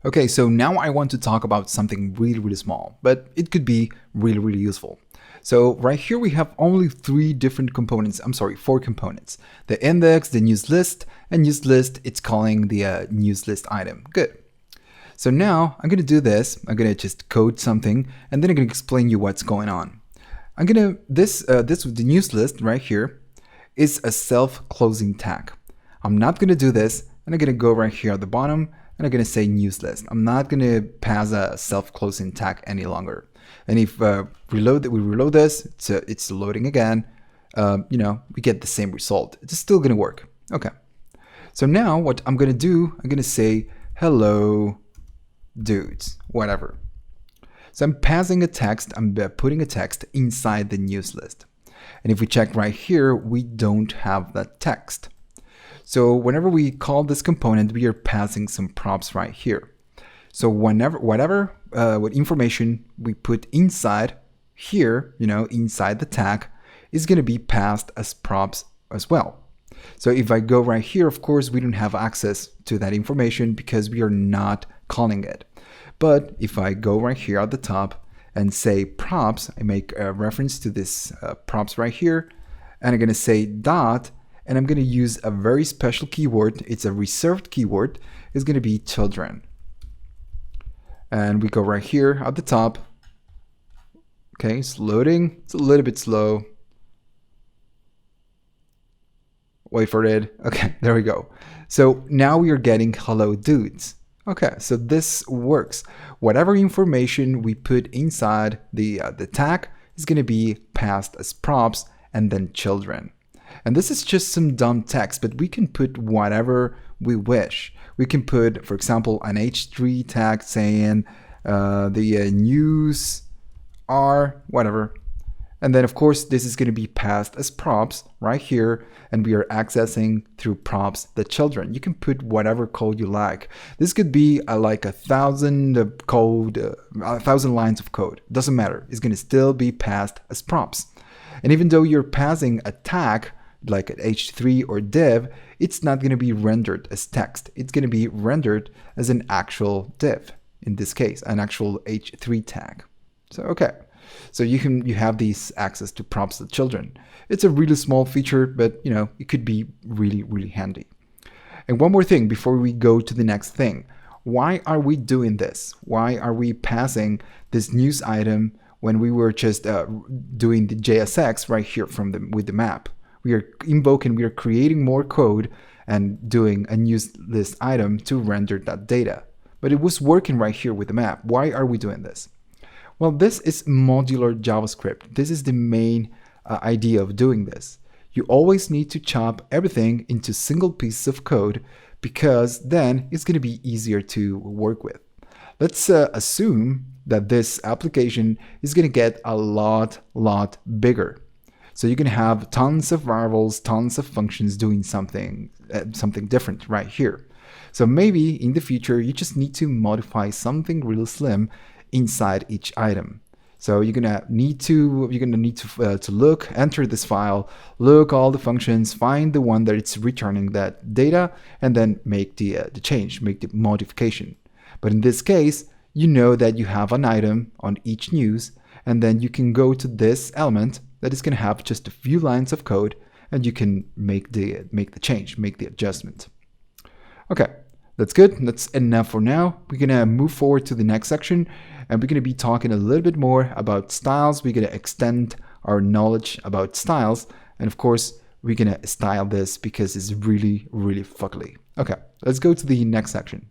Okay, so now I want to talk about something really, really small, but it could be really, really useful. So right here we have only three different components. I'm sorry, four components. The index, the news list, and news list, it's calling the news list item. Good. So now I'm going to do this. I'm going to just code something, and then I'm going to explain you what's going on. I'm going to, the news list right here is a self-closing tag. I'm not going to do this, and I'm going to go right here at the bottom, and I'm going to say news list. I'm not going to pass a self-closing tag any longer. And if we reload this, it's loading again, we get the same result. It's still going to work. Okay. So now what I'm going to do, I'm going to say hello dudes, whatever. So I'm passing a text, I'm putting a text inside the news list. And if we check right here, we don't have that text. So whenever we call this component, we are passing some props right here. So what information we put inside here, inside the tag, is going to be passed as props as well. So if I go right here, of course, we don't have access to that information because we are not calling it. But if I go right here at the top and say props, I make a reference to this props right here, and I'm going to say dot, and I'm going to use a very special keyword. It's a reserved keyword. It's going to be children. And we go right here at the top. Okay, it's loading. It's a little bit slow. Wait for it. Okay, there we go. So now we are getting hello dudes. Okay, so this works. Whatever information we put inside the tag is going to be passed as props and then children. And this is just some dumb text, but we can put whatever we wish. We can put, for example, an H3 tag saying the news are whatever. And then, of course, this is going to be passed as props right here, and we are accessing through props the children. You can put whatever code you like. This could be like 1,000 lines of code. Doesn't matter. It's going to still be passed as props. And even though you're passing a tag like an H3 or div, it's not going to be rendered as text. It's going to be rendered as an actual div. In this case, an actual H3 tag. So okay. So you have these access to props to children. It's a really small feature, but it could be really, really handy. And one more thing before we go to the next thing. Why are we doing this? Why are we passing this news item when we were just doing the JSX right here with the map? We are creating more code and doing a news list item to render that data. But it was working right here with the map. Why are we doing this? Well, this is modular JavaScript. This is the main idea of doing this. You always need to chop everything into single pieces of code because then it's going to be easier to work with. Let's assume that this application is going to get a lot bigger. So you're going to have tons of variables, tons of functions doing something different right here. So maybe in the future, you just need to modify something real slim inside each item. So you're gonna need to enter this file, look all the functions, find the one that it's returning that data, and then make the change, make the modification. But in this case, you know that you have an item on each news, and then you can go to this element that is gonna have just a few lines of code, and you can make the change, make the adjustment. Okay. That's good. That's enough for now. We're going to move forward to the next section, and we're going to be talking a little bit more about styles. We're going to extend our knowledge about styles. And of course, we're going to style this because it's really, really fuckly. Okay, let's go to the next section.